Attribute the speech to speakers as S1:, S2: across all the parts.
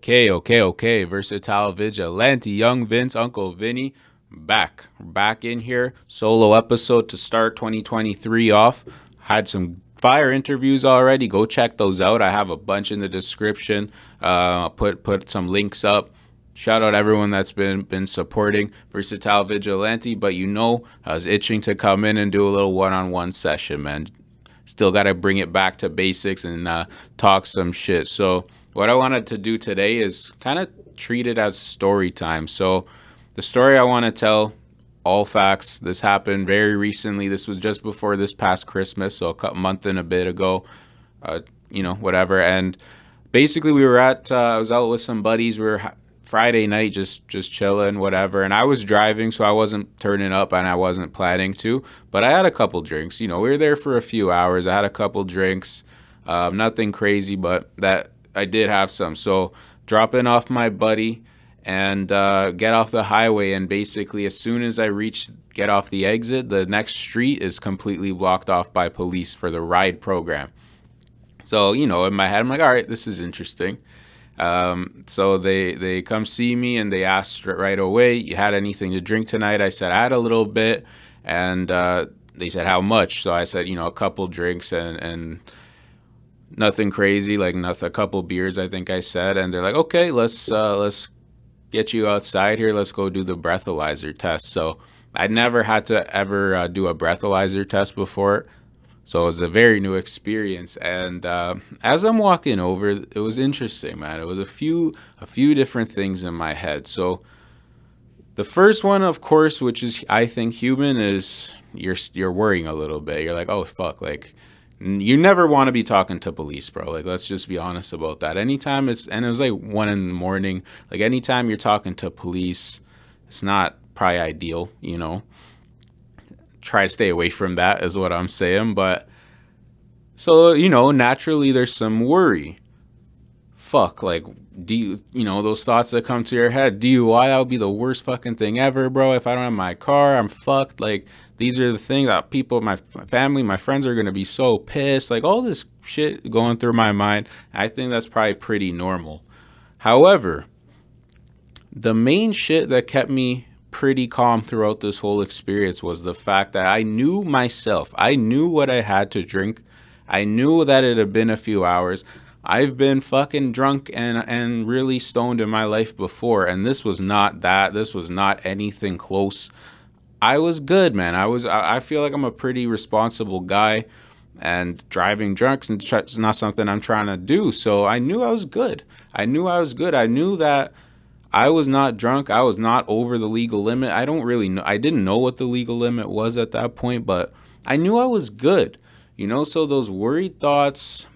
S1: Okay. Versatile Vigilante, Young Vince, Uncle Vinny, back in here. Solo episode to start 2023 off. Had some fire interviews already. Go check those out. I have a bunch in the description. Put some links up. Shout out everyone that's been supporting Versatile Vigilante. But I was itching to come in and do a little one-on-one session, man. Still got to bring it back to basics and talk some shit. So what I wanted to do today is kind of treat it as story time. So the story I want to tell, all facts. This happened very recently. This was just before this past Christmas, so a month and a bit ago, whatever. And basically we were I was out with some buddies. We were Friday night, just chilling, whatever. And I was driving, so I wasn't turning up and I wasn't planning to, but I had a couple drinks. We were there for a few hours. I had a couple drinks, nothing crazy, but that I did have some. So dropping off my buddy and get off the highway, and basically as soon as I get off the exit, the next street is completely blocked off by police for the ride program. So, in my head, I'm like, all right, this is interesting. So they come see me and they asked right away, you had anything to drink tonight? I said, I had a little bit. And they said, how much? So I said, a couple drinks and nothing crazy, like a couple beers, I think I said. And they're like, okay, let's get you outside here. Let's go do the breathalyzer test. So I'd never had to ever do a breathalyzer test before. So it was a very new experience. And as I'm walking over, it was interesting, man. It was a few different things in my head. So the first one, of course, which is, I think, human, is you're worrying a little bit. You're like, oh, fuck, like, you never want to be talking to police, bro. Like, let's just be honest about that. Anytime it was like 1 a.m. Like, anytime you're talking to police, it's not probably ideal, Try to stay away from that is what I'm saying. But so, naturally there's some worry. Fuck, like, those thoughts that come to your head. DUI, that would be the worst fucking thing ever, bro. If I don't have my car, I'm fucked. Like, these are the things that people, my family, my friends are going to be so pissed. Like, all this shit going through my mind. I think that's probably pretty normal. However, the main shit that kept me pretty calm throughout this whole experience was the fact that I knew myself. I knew what I had to drink. I knew that it had been a few hours. I've been fucking drunk and really stoned in my life before, and this was not that. This was not anything close. I was good, man. I feel like I'm a pretty responsible guy, and driving drunk is not something I'm trying to do. So I knew I was good. I knew that I was not drunk. I was not over the legal limit. I don't really know. I didn't know what the legal limit was at that point, but I knew I was good. So those worried thoughts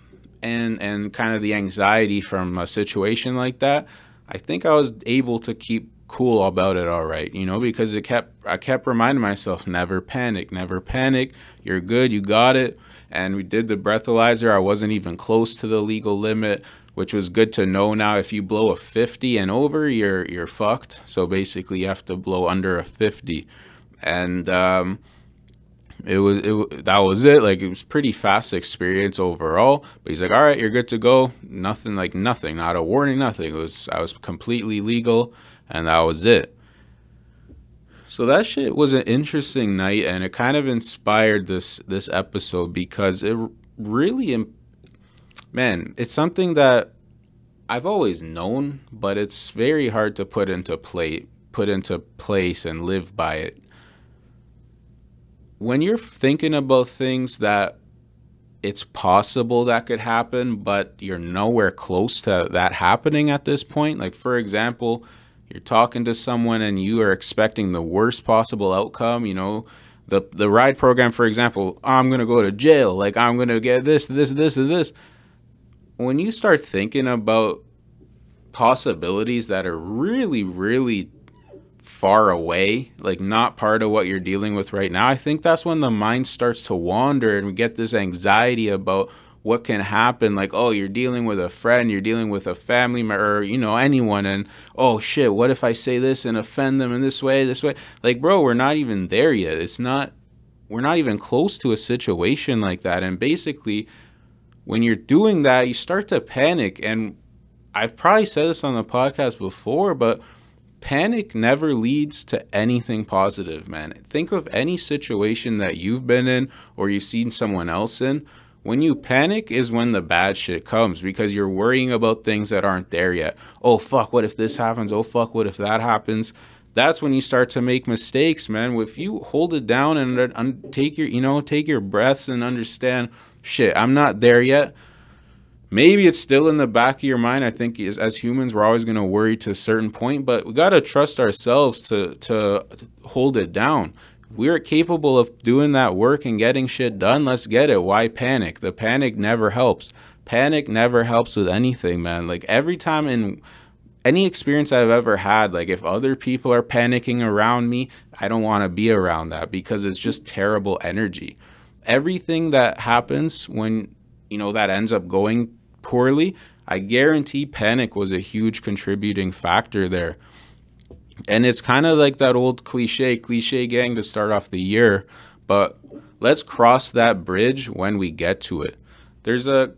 S1: and kind of the anxiety from a situation like that, I think I was able to keep cool about it all right, because I kept reminding myself, never panic, never panic. You're good. You got it. And we did the breathalyzer. I wasn't even close to the legal limit, which was good to know. Now, if you blow a 50 and over, you're fucked. So basically you have to blow under a 50. And that was it. Like, it was pretty fast experience overall. But he's like, all right, you're good to go. Nothing, not a warning, nothing. I was completely legal, and that was it. So that shit was an interesting night, and it kind of inspired this episode, because it really, man, it's something that I've always known, but it's very hard to put into place and live by it. When you're thinking about things that it's possible that could happen, but you're nowhere close to that happening at this point. Like, for example, you're talking to someone and you are expecting the worst possible outcome. The ride program, for example, I'm going to go to jail. Like, I'm going to get this. When you start thinking about possibilities that are really, really far away, like not part of what you're dealing with right now, I think that's when the mind starts to wander, and we get this anxiety about what can happen. Like, oh, you're dealing with a friend, you're dealing with a family member, or anyone, and oh shit, what if I say this and offend them in this way? Like, bro, we're not even there yet. We're not even close to a situation like that. And basically, when you're doing that, you start to panic. And I've probably said this on the podcast before, but panic never leads to anything positive, man. Think of any situation that you've been in or you've seen someone else in. When you panic is when the bad shit comes, because you're worrying about things that aren't there yet. Oh, fuck, what if this happens? Oh, fuck, what if that happens? That's when you start to make mistakes, man. If you hold it down and take your breaths and understand, shit, I'm not there yet. Maybe it's still in the back of your mind. I think as humans, we're always going to worry to a certain point, but we got to trust ourselves to hold it down. If we're capable of doing that work and getting shit done, let's get it. Why panic? The panic never helps. Panic never helps with anything, man. Like every time in any experience I've ever had, like if other people are panicking around me, I don't want to be around that because it's just terrible energy. Everything that happens when, that ends up going poorly, I guarantee panic was a huge contributing factor there. And it's kind of like that old cliche gang to start off the year, but let's cross that bridge when we get to it. It's a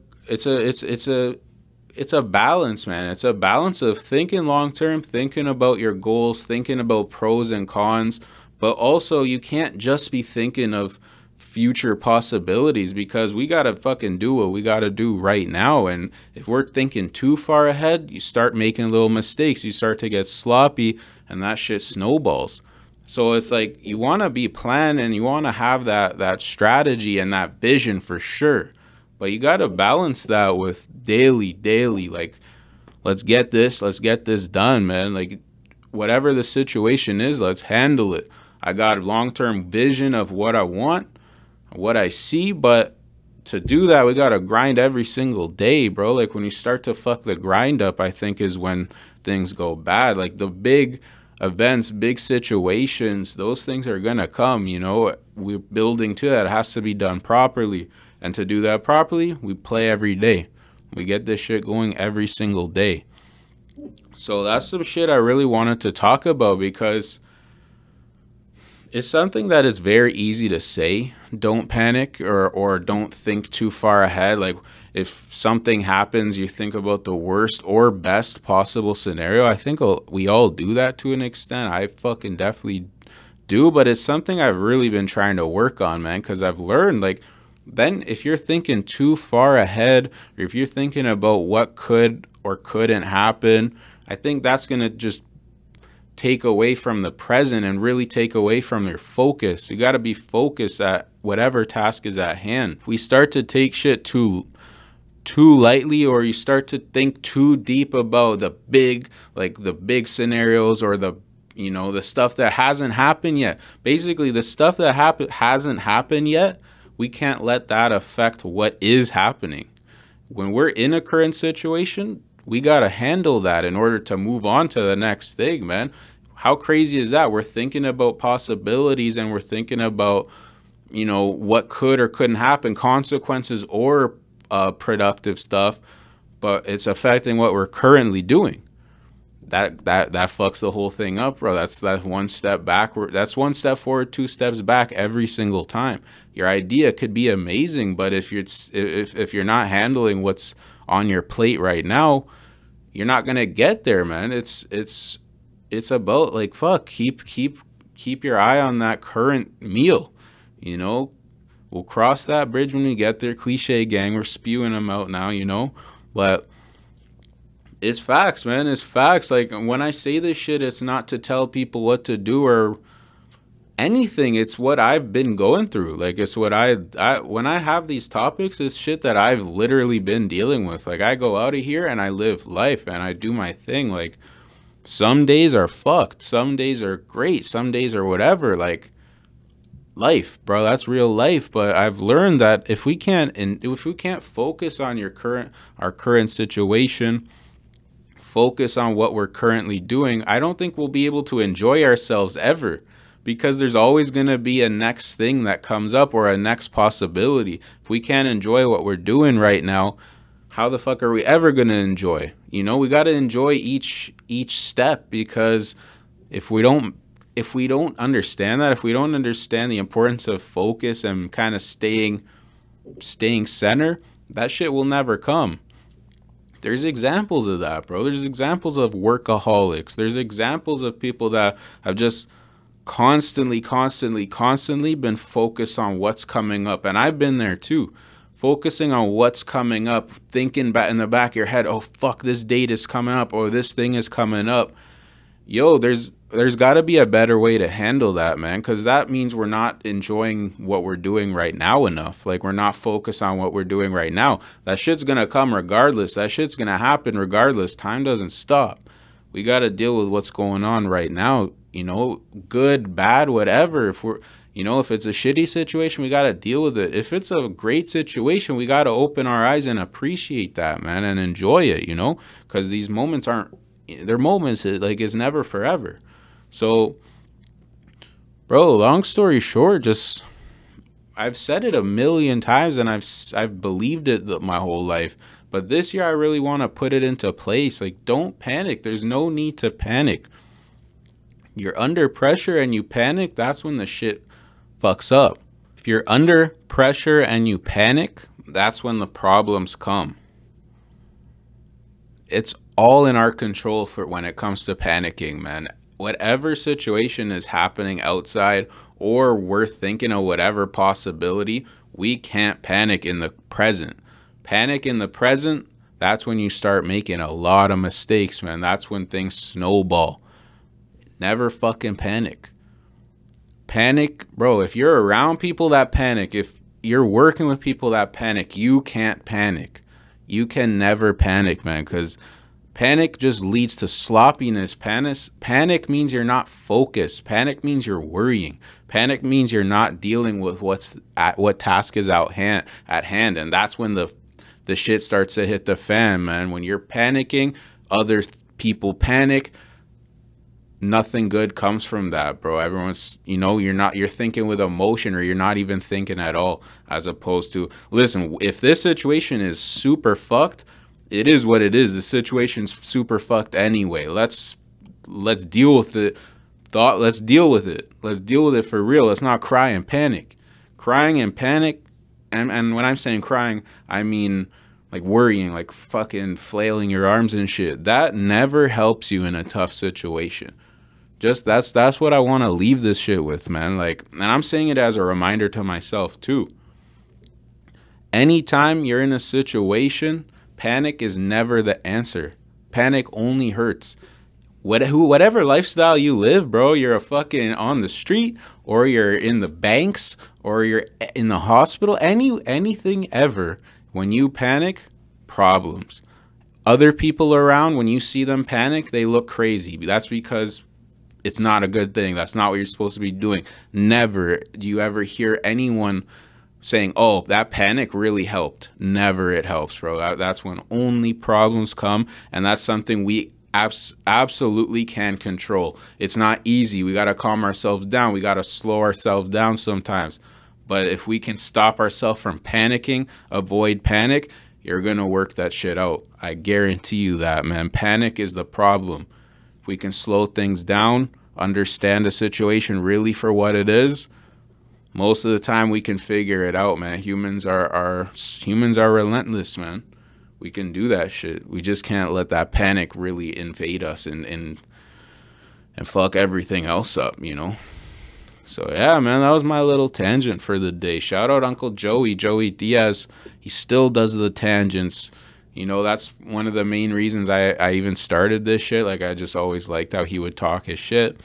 S1: balance, man. It's a balance of thinking long term, thinking about your goals, thinking about pros and cons, but also you can't just be thinking of future possibilities, because we gotta fucking do what we gotta do right now. And if we're thinking too far ahead, you start making little mistakes, you start to get sloppy, and that shit snowballs. So it's like you want to be planned and you want to have that strategy and that vision for sure, but you got to balance that with daily like, let's get this done, man. Like whatever the situation is, let's handle it. I got a long-term vision of what I want, what I see, but to do that, we got to grind every single day, bro. Like when you start to fuck the grind up, I think is when things go bad. Like the big events, big situations, those things are going to come, we're building to that. It has to be done properly. And to do that properly, we play every day. We get this shit going every single day. So that's some shit I really wanted to talk about, because it's something that is very easy to say. Don't panic or don't think too far ahead. Like if something happens, you think about the worst or best possible scenario. I think we all do that to an extent. I fucking definitely do, but it's something I've really been trying to work on, man, because I've learned, like, then if you're thinking too far ahead, or if you're thinking about what could or couldn't happen, I think that's going to just take away from the present and really take away from your focus. You got to be focused at whatever task is at hand. If we start to take shit too lightly, or you start to think too deep about the big scenarios, or the stuff that hasn't happened yet. Basically, the stuff that hasn't happened yet, we can't let that affect what is happening. When we're in a current situation, we got to handle that in order to move on to the next thing, man. How crazy is that? We're thinking about possibilities, and we're thinking about, what could or couldn't happen, consequences or productive stuff, but it's affecting what we're currently doing. That fucks the whole thing up, bro. That's one step backward. That's one step forward, two steps back every single time. Your idea could be amazing, but if you're not handling what's on your plate right now, you're not gonna get there, man. It's about, like, fuck, keep your eye on that current meal. We'll cross that bridge when we get there. Cliche gang, we're spewing them out now, but it's facts, man. It's facts. Like when I say this shit, it's not to tell people what to do or anything. It's what I've been going through. Like it's what I when I have these topics, it's shit that I've literally been dealing with. Like I go out of here and I live life and I do my thing. Like some days are fucked, some days are great, some days are whatever. Like life, bro, that's real life. But I've learned that if we can't focus on our current situation, focus on what we're currently doing, I don't think we'll be able to enjoy ourselves ever. Because there's always going to be a next thing that comes up or a next possibility. If we can't enjoy what we're doing right now, how the fuck are we ever going to enjoy? We got to enjoy each step, because if we don't understand that, if we don't understand the importance of focus and kind of staying center, that shit will never come. There's examples of that, bro. There's examples of workaholics. There's examples of people that have just constantly been focused on what's coming up. And I've been there too. Focusing on what's coming up, thinking back in the back of your head, oh fuck, this date is coming up or this thing is coming up. Yo, there's got to be a better way to handle that, man, because that means we're not enjoying what we're doing right now enough. Like, we're not focused on what we're doing right now. That shit's gonna come regardless. That shit's gonna happen regardless. Time doesn't stop. We got to deal with what's going on right now, you know, good, bad, whatever. If we're, you know, if it's a shitty situation, we got to deal with it. If it's a great situation, we got to open our eyes and appreciate that, man, and enjoy it, you know, because these moments aren't, they're moments, like, it's never forever. So, bro, long story short, just, I've said it a million times and I've believed it my whole life. But this year I really want to put it into place. Like, don't panic. There's no need to panic. You're under pressure and you panic, that's when the shit fucks up. If you're under pressure and you panic, that's when the problems come. It's all in our control for when it comes to panicking, man. Whatever situation is happening outside, or we're thinking of whatever possibility, we can't panic in the present. Panic in the present, that's when you start making a lot of mistakes, man. That's when things snowball. Never fucking panic. Panic, bro, if you're around people that panic, if you're working with people that panic, you can't panic. You can never panic, man, because panic just leads to sloppiness. Panic means you're not focused. Panic means you're worrying. Panic means you're not dealing with what task is at hand, and that's when the shit starts to hit the fan, man. When you're panicking, other people panic. Nothing good comes from that, bro. Everyone's, you know, you're thinking with emotion, or you're not even thinking at all, as opposed to, listen, if this situation is super fucked, it is what it is. The situation's super fucked anyway. Let's deal with it. Let's deal with it. Let's deal with it for real. Let's not cry and panic. Crying and panic, and when I'm saying crying, I mean like worrying, like fucking flailing your arms and shit. That never helps you in a tough situation. Just that's what I want to leave this shit with, man. Like, and I'm saying it as a reminder to myself too. Anytime you're in a situation, panic is never the answer. Panic only hurts. Whatever lifestyle you live, bro, you're a fucking on the street, or you're in the banks, or you're in the hospital, anything ever. When you panic, problems. Other people around, when you see them panic, they look crazy. That's because it's not a good thing. That's not what you're supposed to be doing. Never do you ever hear anyone saying, oh, that panic really helped. Never it helps, bro. That's when only problems come, and that's something we absolutely can control. It's not easy. We got to calm ourselves down. We got to slow ourselves down sometimes. But if we can stop ourselves from panicking, avoid panic, you're going to work that shit out. I guarantee you that, man. Panic is the problem. If we can slow things down, understand the situation really for what it is, most of the time we can figure it out, man. Humans are relentless, man. We can do that shit. We just can't let that panic really invade us and fuck everything else up, you know? So, yeah, man, that was my little tangent for the day. Shout out Uncle Joey Diaz. He still does the tangents. You know, that's one of the main reasons I even started this shit. Like, I just always liked how he would talk his shit.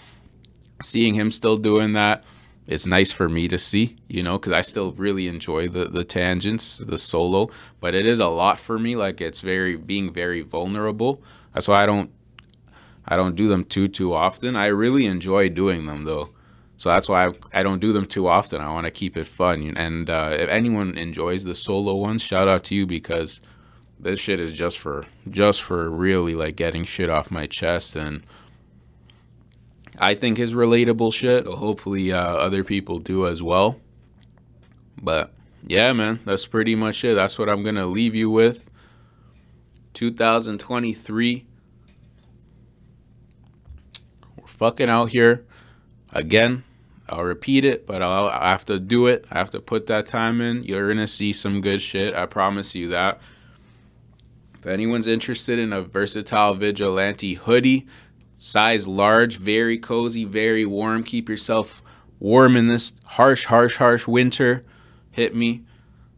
S1: Seeing him still doing that, it's nice for me to see, you know, because I still really enjoy the tangents, the solo. But it is a lot for me. Like, it's being very vulnerable. That's why I don't do them too often. I really enjoy doing them, though. So that's why I don't do them too often. I want to keep it fun. And if anyone enjoys the solo ones, shout out to you, because this shit is just for really like getting shit off my chest, and I think is relatable shit. So hopefully other people do as well. But yeah, man, that's pretty much it. That's what I'm going to leave you with. 2023. We're fucking out here. Again, I'll repeat it, but I have to do it. I have to put that time in. You're going to see some good shit. I promise you that. If anyone's interested in a Versatile Vigilante hoodie, size large, very cozy, very warm. Keep yourself warm in this harsh winter. Hit me.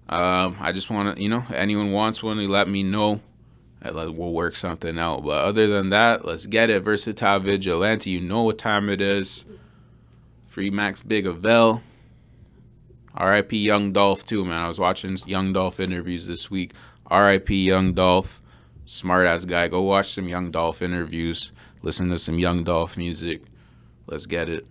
S1: I just want to, anyone wants one, you let me know. We'll work something out. But other than that, let's get it. Versatile Vigilante. You know what time it is. Free Max Big Avell. R.I.P. Young Dolph too, man. I was watching Young Dolph interviews this week. R.I.P. Young Dolph. Smart ass guy. Go watch some Young Dolph interviews. Listen to some Young Dolph music. Let's get it.